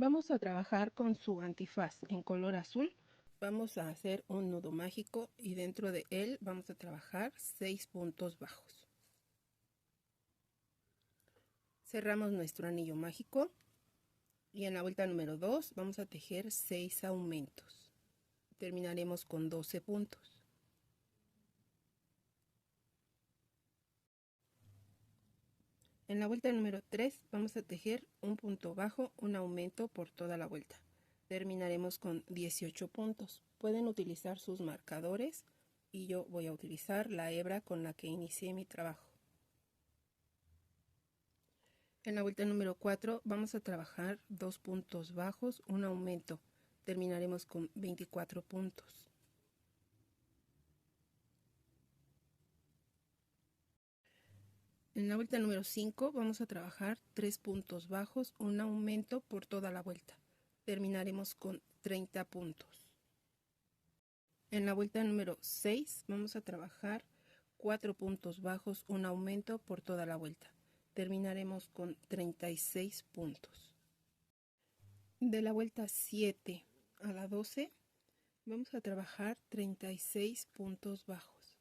Vamos a trabajar con su antifaz en color azul. Vamos a hacer un nudo mágico y dentro de él vamos a trabajar 6 puntos bajos. Cerramos nuestro anillo mágico y en la vuelta número 2 vamos a tejer 6 aumentos. Terminaremos con 12 puntos. En la vuelta número 3 vamos a tejer un punto bajo, un aumento por toda la vuelta. Terminaremos con 18 puntos. Pueden utilizar sus marcadores y yo voy a utilizar la hebra con la que inicié mi trabajo. En la vuelta número 4 vamos a trabajar 2 puntos bajos, un aumento. Terminaremos con 24 puntos. En la vuelta número 5 vamos a trabajar 3 puntos bajos, un aumento por toda la vuelta. Terminaremos con 30 puntos. En la vuelta número 6 vamos a trabajar 4 puntos bajos, un aumento por toda la vuelta. Terminaremos con 36 puntos. De la vuelta 7 a la 12 vamos a trabajar 36 puntos bajos.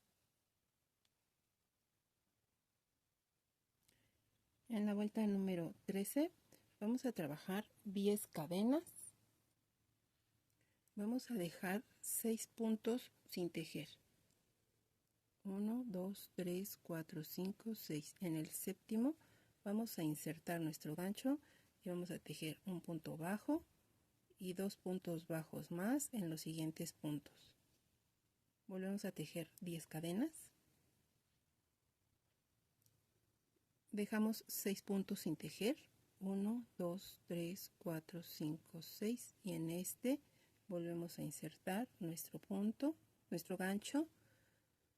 En la vuelta número 13 vamos a trabajar 10 cadenas. Vamos a dejar 6 puntos sin tejer. 1, 2, 3, 4, 5, 6. En el séptimo vamos a insertar nuestro gancho y vamos a tejer un punto bajo y 2 puntos bajos más en los siguientes puntos. Volvemos a tejer 10 cadenas. Dejamos 6 puntos sin tejer. 1, 2, 3, 4, 5, 6. Y en este volvemos a insertar nuestro punto, nuestro gancho.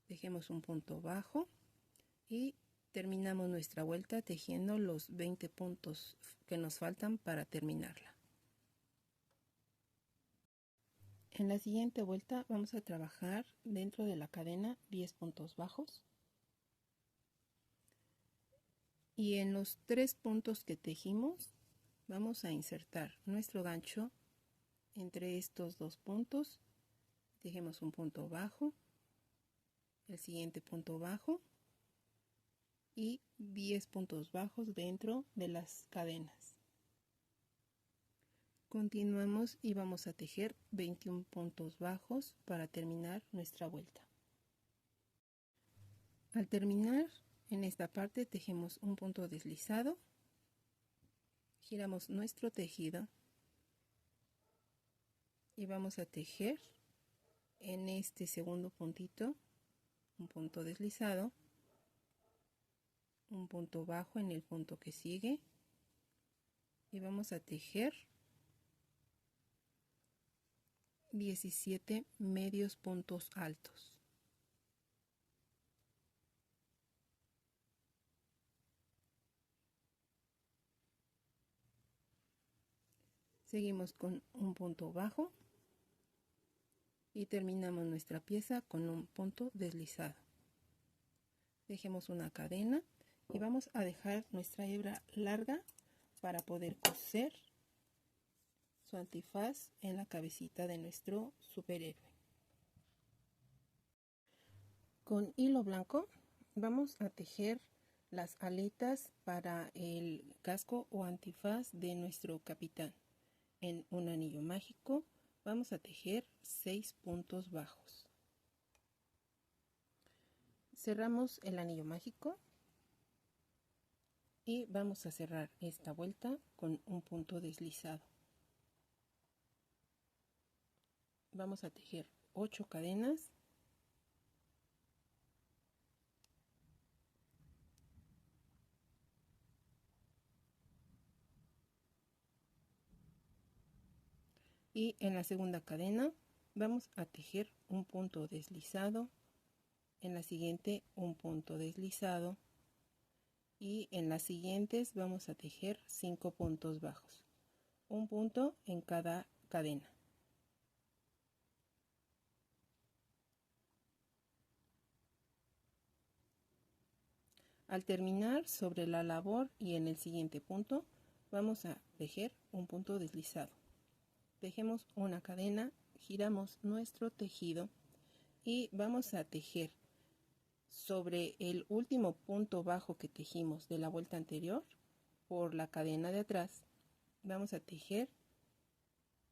Dejemos un punto bajo y terminamos nuestra vuelta tejiendo los 20 puntos que nos faltan para terminarla. En la siguiente vuelta vamos a trabajar dentro de la cadena 10 puntos bajos. Y en los 3 puntos que tejimos vamos a insertar nuestro gancho entre estos 2 puntos. Tejemos un punto bajo, el siguiente punto bajo y 10 puntos bajos dentro de las cadenas. Continuamos y vamos a tejer 21 puntos bajos para terminar nuestra vuelta. Al terminar en esta parte tejemos un punto deslizado, giramos nuestro tejido y vamos a tejer en este segundo puntito un punto deslizado, un punto bajo en el punto que sigue y vamos a tejer 17 medios puntos altos. Seguimos con un punto bajo y terminamos nuestra pieza con un punto deslizado. Dejemos una cadena y vamos a dejar nuestra hebra larga para poder coser su antifaz en la cabecita de nuestro superhéroe. Con hilo blanco vamos a tejer las aletas para el casco o antifaz de nuestro capitán. En un anillo mágico vamos a tejer 6 puntos bajos. Cerramos el anillo mágico y vamos a cerrar esta vuelta con un punto deslizado. Vamos a tejer 8 cadenas. Y en la segunda cadena vamos a tejer un punto deslizado, en la siguiente un punto deslizado y en las siguientes vamos a tejer 5 puntos bajos, un punto en cada cadena. Al terminar sobre la labor y en el siguiente punto vamos a tejer un punto deslizado. Tejemos una cadena, giramos nuestro tejido y vamos a tejer sobre el último punto bajo que tejimos de la vuelta anterior por la cadena de atrás. Vamos a tejer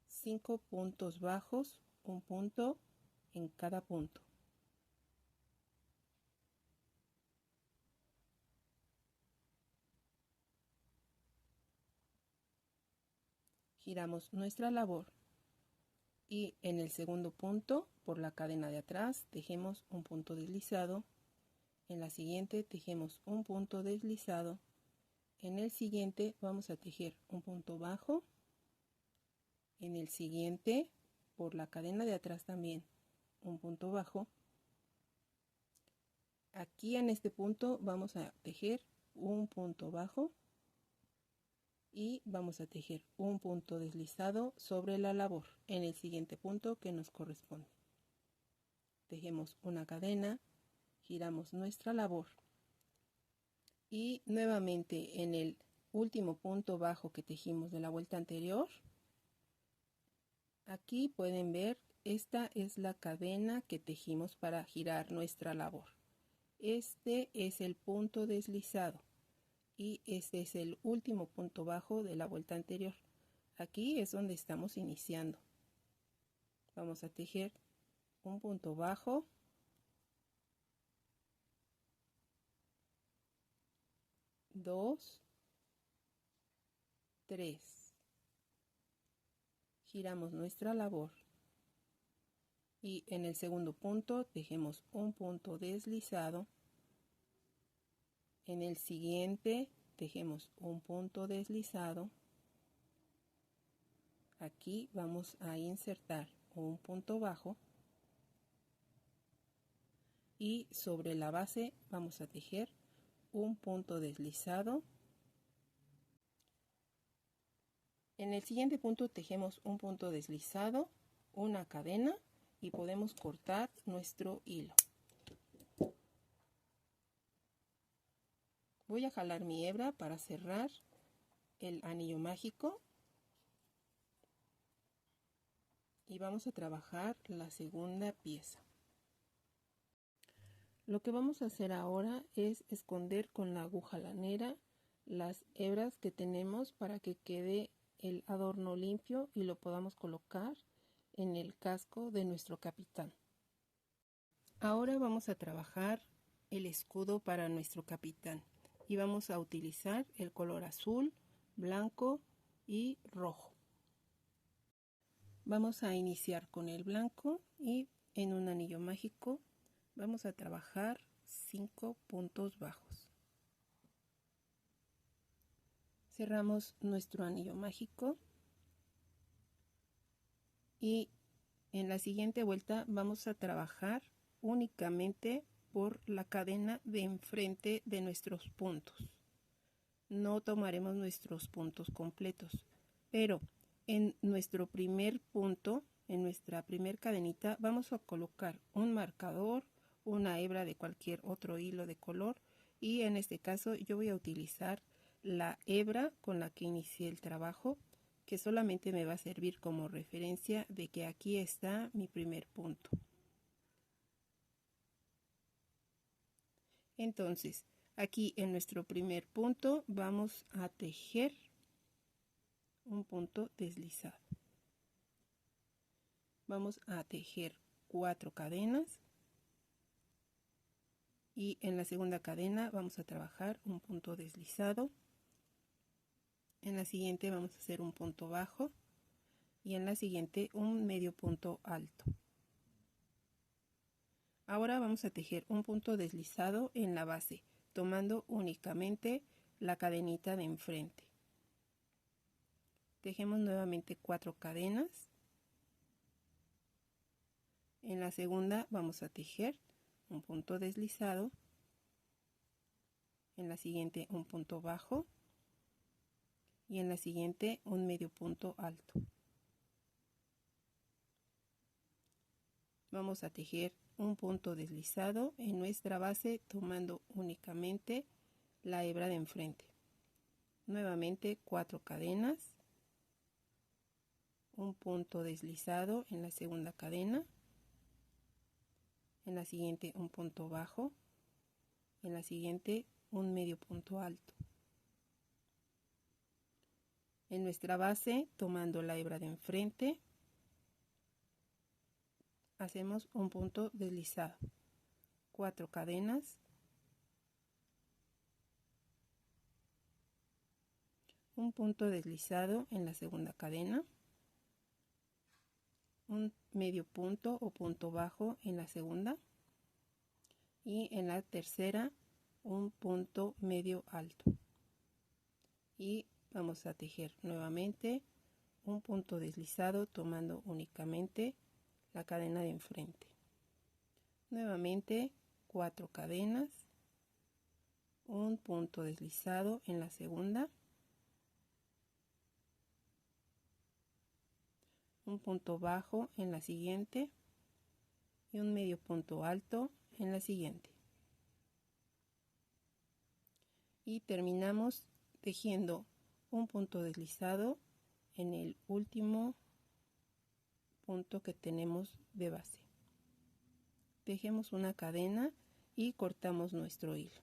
5 puntos bajos, un punto en cada punto. Giramos nuestra labor y en el segundo punto por la cadena de atrás tejemos un punto deslizado. En la siguiente tejemos un punto deslizado. En el siguiente vamos a tejer un punto bajo. En el siguiente por la cadena de atrás también un punto bajo. Aquí en este punto vamos a tejer un punto bajo y vamos a tejer un punto deslizado sobre la labor en el siguiente punto que nos corresponde. Tejemos una cadena, giramos nuestra labor y nuevamente en el último punto bajo que tejimos de la vuelta anterior, aquí pueden ver, esta es la cadena que tejimos para girar nuestra labor. Este es el punto deslizado y este es el último punto bajo de la vuelta anterior. Aquí es donde estamos iniciando. Vamos a tejer un punto bajo, dos, tres. Giramos nuestra labor y en el segundo punto tejemos un punto deslizado. En el siguiente tejemos un punto deslizado. Aquí vamos a insertar un punto bajo y sobre la base vamos a tejer un punto deslizado. En el siguiente punto tejemos un punto deslizado, una cadena y podemos cortar nuestro hilo. Voy a jalar mi hebra para cerrar el anillo mágico y vamos a trabajar la segunda pieza. Lo que vamos a hacer ahora es esconder con la aguja lanera las hebras que tenemos para que quede el adorno limpio y lo podamos colocar en el casco de nuestro capitán. Ahora vamos a trabajar el escudo para nuestro capitán y vamos a utilizar el color azul, blanco y rojo. Vamos a iniciar con el blanco y en un anillo mágico vamos a trabajar 5 puntos bajos. Cerramos nuestro anillo mágico y en la siguiente vuelta vamos a trabajar únicamente por la cadena de enfrente de nuestros puntos. No tomaremos nuestros puntos completos, pero en nuestro primer punto, en nuestra primer cadenita, vamos a colocar un marcador, una hebra de cualquier otro hilo de color y en este caso yo voy a utilizar la hebra con la que inicié el trabajo, que solamente me va a servir como referencia de que aquí está mi primer punto. Entonces, aquí en nuestro primer punto vamos a tejer un punto deslizado. Vamos a tejer 4 cadenas y en la segunda cadena vamos a trabajar un punto deslizado. En la siguiente vamos a hacer un punto bajo y en la siguiente un medio punto alto. Ahora vamos a tejer un punto deslizado en la base, tomando únicamente la cadenita de enfrente. Tejemos nuevamente 4 cadenas. En la segunda vamos a tejer un punto deslizado. En la siguiente un punto bajo. Y en la siguiente un medio punto alto. Vamos a tejer un punto deslizado en nuestra base tomando únicamente la hebra de enfrente. Nuevamente 4 cadenas, un punto deslizado en la segunda cadena, en la siguiente un punto bajo, en la siguiente un medio punto alto. En nuestra base, tomando la hebra de enfrente, hacemos un punto deslizado, 4 cadenas, un punto deslizado en la segunda cadena, un medio punto o punto bajo en la segunda y en la tercera un punto medio alto, y vamos a tejer nuevamente un punto deslizado tomando únicamente la cadena de enfrente. Nuevamente 4 cadenas, un punto deslizado en la segunda, un punto bajo en la siguiente y un medio punto alto en la siguiente. Y terminamos tejiendo un punto deslizado en el último punto que tenemos de base. Tejemos una cadena y cortamos nuestro hilo.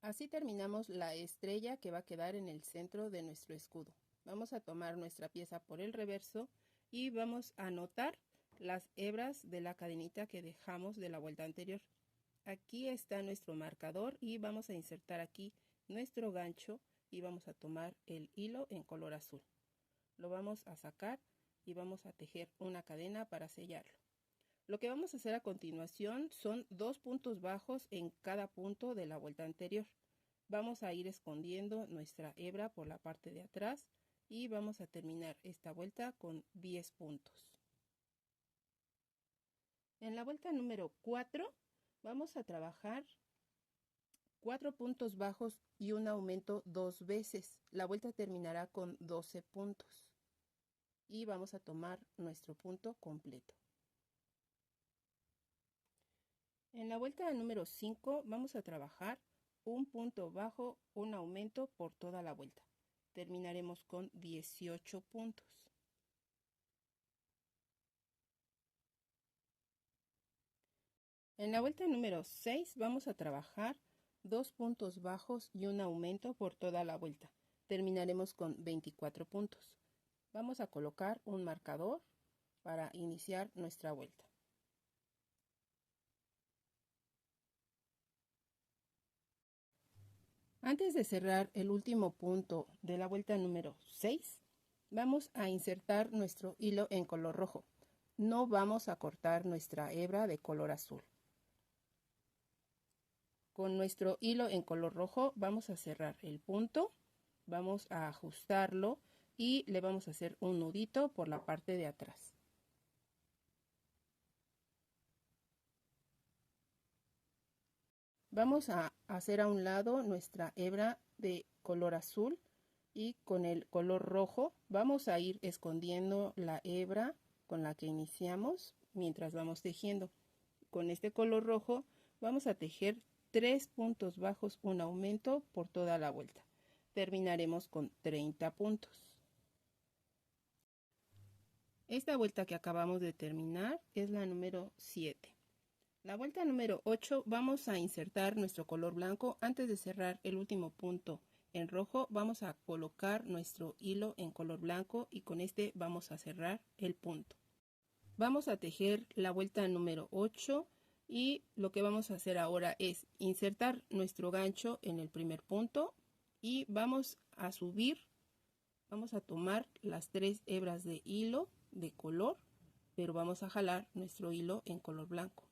Así terminamos la estrella que va a quedar en el centro de nuestro escudo. Vamos a tomar nuestra pieza por el reverso y vamos a anotar las hebras de la cadenita que dejamos de la vuelta anterior. Aquí está nuestro marcador y vamos a insertar aquí nuestro gancho y vamos a tomar el hilo en color azul. Lo vamos a sacar y vamos a tejer una cadena para sellarlo. Lo que vamos a hacer a continuación son 2 puntos bajos en cada punto de la vuelta anterior. Vamos a ir escondiendo nuestra hebra por la parte de atrás y vamos a terminar esta vuelta con 10 puntos. En la vuelta número 4 vamos a trabajar 4 puntos bajos y un aumento 2 veces. La vuelta terminará con 12 puntos y vamos a tomar nuestro punto completo. En la vuelta número 5 vamos a trabajar un punto bajo, un aumento por toda la vuelta. Terminaremos con 18 puntos. En la vuelta número 6 vamos a trabajar 2 puntos bajos y un aumento por toda la vuelta. Terminaremos con 24 puntos. Vamos a colocar un marcador para iniciar nuestra vuelta. Antes de cerrar el último punto de la vuelta número 6, vamos a insertar nuestro hilo en color rojo. No vamos a cortar nuestra hebra de color azul. Con nuestro hilo en color rojo vamos a cerrar el punto, vamos a ajustarlo y le vamos a hacer un nudito por la parte de atrás. Vamos a hacer a un lado nuestra hebra de color azul y con el color rojo vamos a ir escondiendo la hebra con la que iniciamos mientras vamos tejiendo. Con este color rojo vamos a tejer 3 puntos bajos, un aumento por toda la vuelta. Terminaremos con 30 puntos. Esta vuelta que acabamos de terminar es la número 7. La vuelta número 8 vamos a insertar nuestro color blanco. Antes de cerrar el último punto en rojo vamos a colocar nuestro hilo en color blanco y con este vamos a cerrar el punto. Vamos a tejer la vuelta número 8 y lo que vamos a hacer ahora es insertar nuestro gancho en el primer punto y vamos a subir, vamos a tomar las 3 hebras de hilo de color, pero vamos a jalar nuestro hilo en color blanco.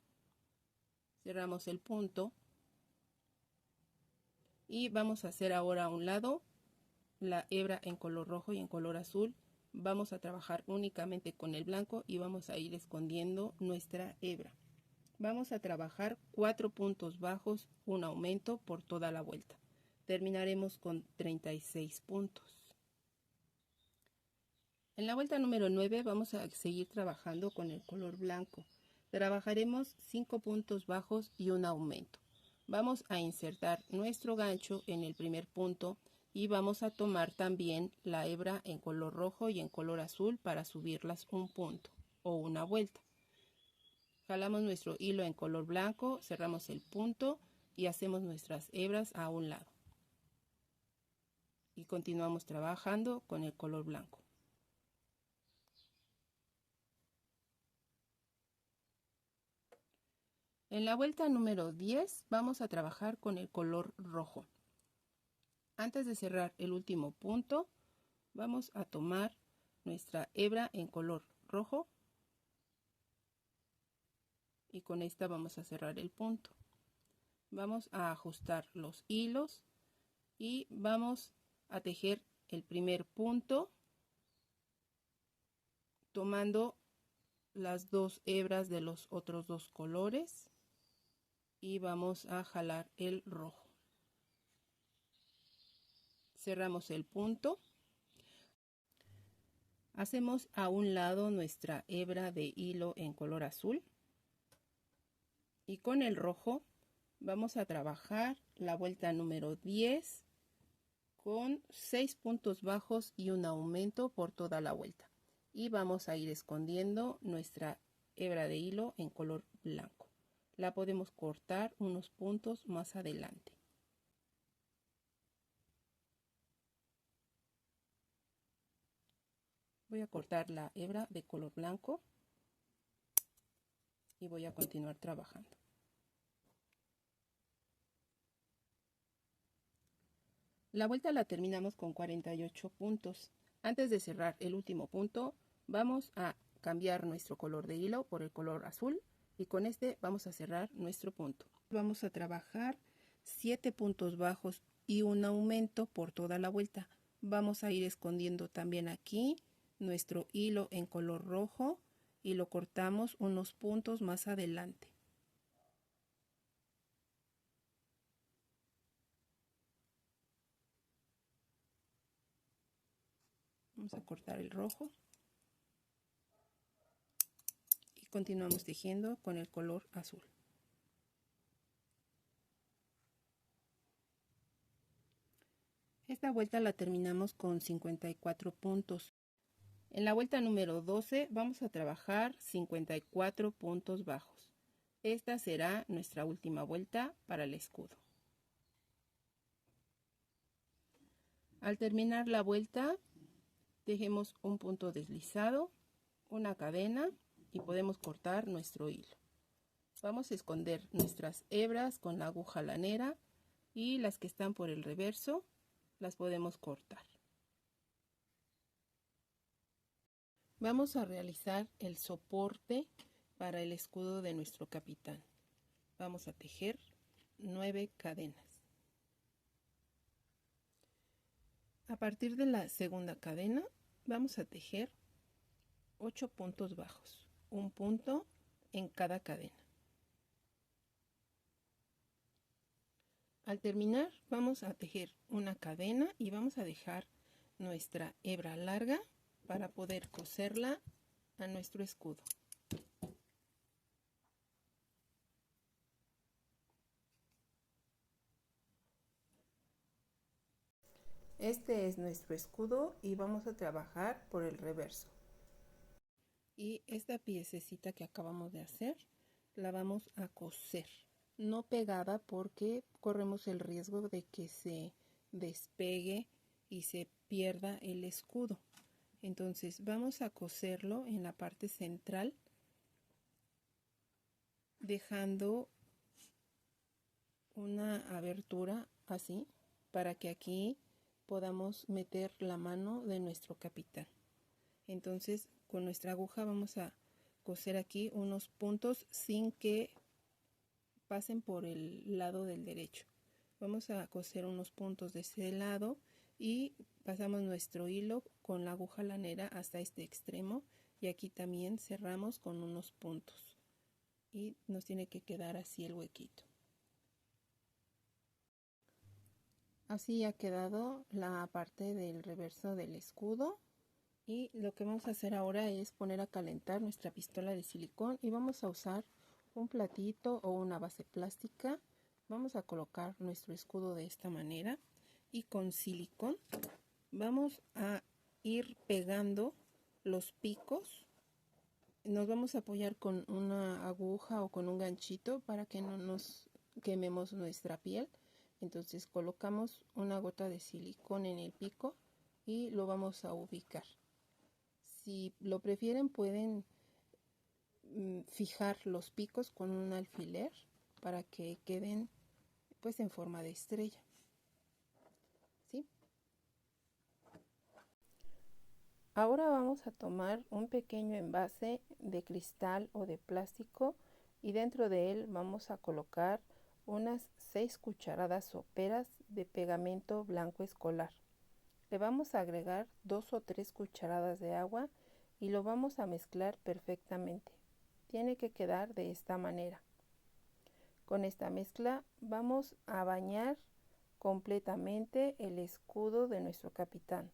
Cerramos el punto y vamos a hacer ahora a un lado la hebra en color rojo y en color azul. Vamos a trabajar únicamente con el blanco y vamos a ir escondiendo nuestra hebra. Vamos a trabajar 4 puntos bajos, un aumento por toda la vuelta. Terminaremos con 36 puntos. En la vuelta número 9 vamos a seguir trabajando con el color blanco. Trabajaremos 5 puntos bajos y un aumento. Vamos a insertar nuestro gancho en el primer punto y vamos a tomar también la hebra en color rojo y en color azul para subirlas un punto o una vuelta. Jalamos nuestro hilo en color blanco, cerramos el punto y hacemos nuestras hebras a un lado. Y continuamos trabajando con el color blanco. En la vuelta número 10 vamos a trabajar con el color rojo. Antes de cerrar el último punto, vamos a tomar nuestra hebra en color rojo y con esta vamos a cerrar el punto. Vamos a ajustar los hilos y vamos a tejer el primer punto tomando las dos hebras de los otros dos colores y vamos a jalar el rojo. Cerramos el punto. Hacemos a un lado nuestra hebra de hilo en color azul y con el rojo vamos a trabajar la vuelta número 10 con 6 puntos bajos y un aumento por toda la vuelta, y vamos a ir escondiendo nuestra hebra de hilo en color blanco. La podemos cortar unos puntos más adelante. Voy a cortar la hebra de color blanco y voy a continuar trabajando. La vuelta la terminamos con 48 puntos. Antes de cerrar el último punto, vamos a cambiar nuestro color de hilo por el color azul y con este vamos a cerrar nuestro punto. Vamos a trabajar 7 puntos bajos y un aumento por toda la vuelta. Vamos a ir escondiendo también aquí nuestro hilo en color rojo y lo cortamos unos puntos más adelante. Vamos a cortar el rojo y continuamos tejiendo con el color azul. Esta vuelta la terminamos con 54 puntos. En la vuelta número 12 vamos a trabajar 54 puntos bajos. Esta será nuestra última vuelta para el escudo. Al terminar la vuelta, tejemos un punto deslizado, una cadena y podemos cortar nuestro hilo. Vamos a esconder nuestras hebras con la aguja lanera y las que están por el reverso las podemos cortar. Vamos a realizar el soporte para el escudo de nuestro capitán. Vamos a tejer 9 cadenas. A partir de la segunda cadena vamos a tejer 8 puntos bajos, un punto en cada cadena. Al terminar vamos a tejer una cadena y vamos a dejar nuestra hebra larga para poder coserla a nuestro escudo. Este es nuestro escudo y vamos a trabajar por el reverso. Y esta piececita que acabamos de hacer la vamos a coser, no pegada porque corremos el riesgo de que se despegue y se pierda el escudo. Entonces vamos a coserlo en la parte central, dejando una abertura así para que aquí podamos meter la mano de nuestro capitán. Entonces con nuestra aguja vamos a coser aquí unos puntos sin que pasen por el lado del derecho. Vamos a coser unos puntos de ese lado y pasamos nuestro hilo con la aguja lanera hasta este extremo y aquí también cerramos con unos puntos y nos tiene que quedar así el huequito. Así ha quedado la parte del reverso del escudo, y lo que vamos a hacer ahora es poner a calentar nuestra pistola de silicón y vamos a usar un platito o una base plástica Vamos a colocar nuestro escudo de esta manera y con silicón vamos a ir pegando los picos. Nos vamos a apoyar con una aguja o con un ganchito para que no nos quememos nuestra piel. Entonces colocamos una gota de silicón en el pico y lo vamos a ubicar. Si lo prefieren pueden fijar los picos con un alfiler para que queden pues en forma de estrella. ¿Sí? Ahora vamos a tomar un pequeño envase de cristal o de plástico y dentro de él vamos a colocar unas 6 cucharadas soperas de pegamento blanco escolar. Le vamos a agregar 2 o 3 cucharadas de agua y lo vamos a mezclar perfectamente. Tiene que quedar de esta manera. Con esta mezcla vamos a bañar completamente el escudo de nuestro capitán.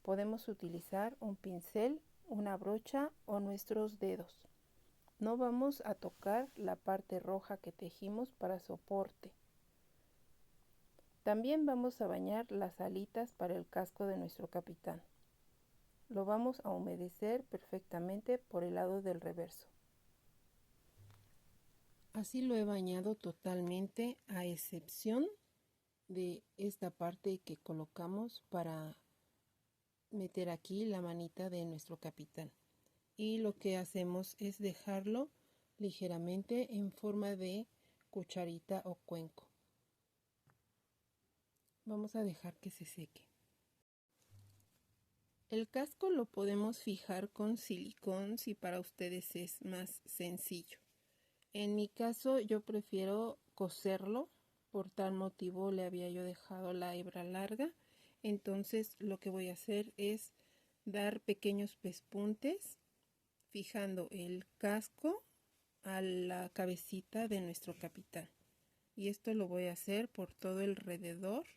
Podemos utilizar un pincel, una brocha o nuestros dedos. No vamos a tocar la parte roja que tejimos para soporte. También vamos a bañar las alitas para el casco de nuestro capitán. Lo vamos a humedecer perfectamente por el lado del reverso. Así lo he bañado totalmente, a excepción de esta parte que colocamos para meter aquí la manita de nuestro capitán. Y lo que hacemos es dejarlo ligeramente en forma de cucharita o cuenco. Vamos a dejar que se seque. El casco lo podemos fijar con silicón si para ustedes es más sencillo. En mi caso yo prefiero coserlo, por tal motivo le había yo dejado la hebra larga. Entonces lo que voy a hacer es dar pequeños pespuntes fijando el casco a la cabecita de nuestro capitán. Y esto lo voy a hacer por todo alrededor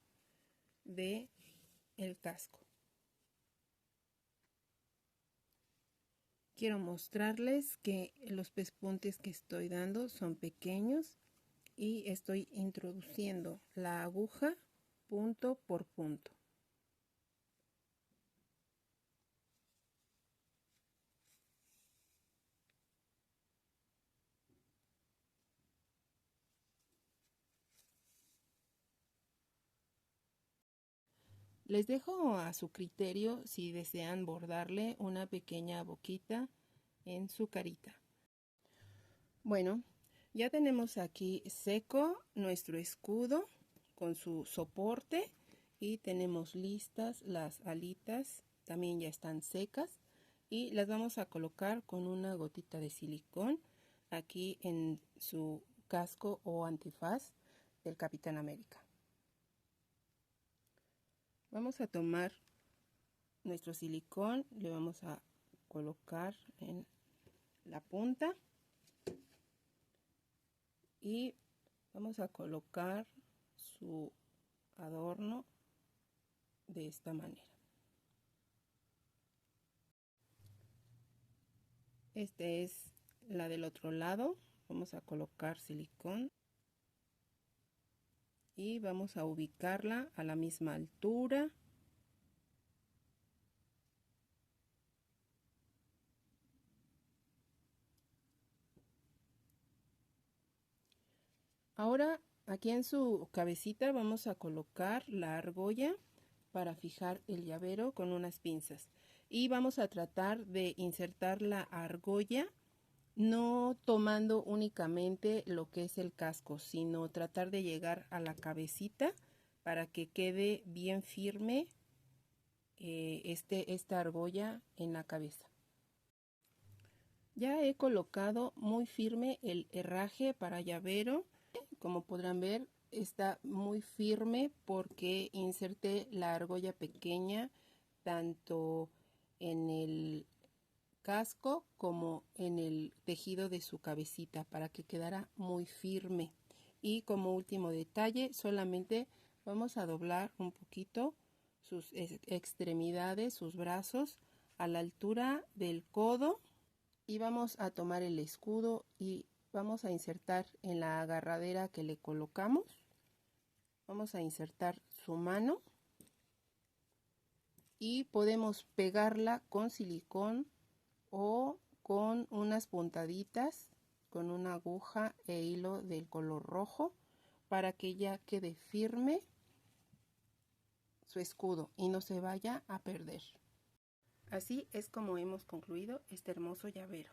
de el casco. Quiero mostrarles que los pespuntes que estoy dando son pequeños y estoy introduciendo la aguja punto por punto. Les dejo a su criterio si desean bordarle una pequeña boquita en su carita. Bueno, ya tenemos aquí seco nuestro escudo con su soporte y tenemos listas las alitas, también ya están secas y las vamos a colocar con una gotita de silicón aquí en su casco o antifaz del Capitán América. Vamos a tomar nuestro silicón, le vamos a colocar en la punta y vamos a colocar su adorno de esta manera. Este es la del otro lado. Vamos a colocar silicón y vamos a ubicarla a la misma altura. Ahora aquí en su cabecita vamos a colocar la argolla para fijar el llavero con unas pinzas y vamos a tratar de insertar la argolla no tomando únicamente lo que es el casco, sino tratar de llegar a la cabecita para que quede bien firme esta argolla en la cabeza. Ya he colocado muy firme el herraje para llavero. Como podrán ver, está muy firme porque inserté la argolla pequeña tanto en el casco como en el tejido de su cabecita para que quedara muy firme. Y como último detalle, solamente vamos a doblar un poquito sus extremidades, sus brazos a la altura del codo y vamos a tomar el escudo y vamos a insertar en la agarradera que le colocamos, vamos a insertar su mano y podemos pegarla con silicón o con unas puntaditas con una aguja e hilo del color rojo para que ya quede firme su escudo y no se vaya a perder. Así es como hemos concluido este hermoso llavero.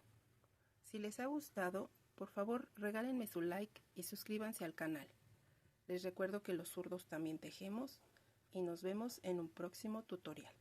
Si les ha gustado, por favor regálenme su like y suscríbanse al canal. Les recuerdo que los zurdos también tejemos y nos vemos en un próximo tutorial.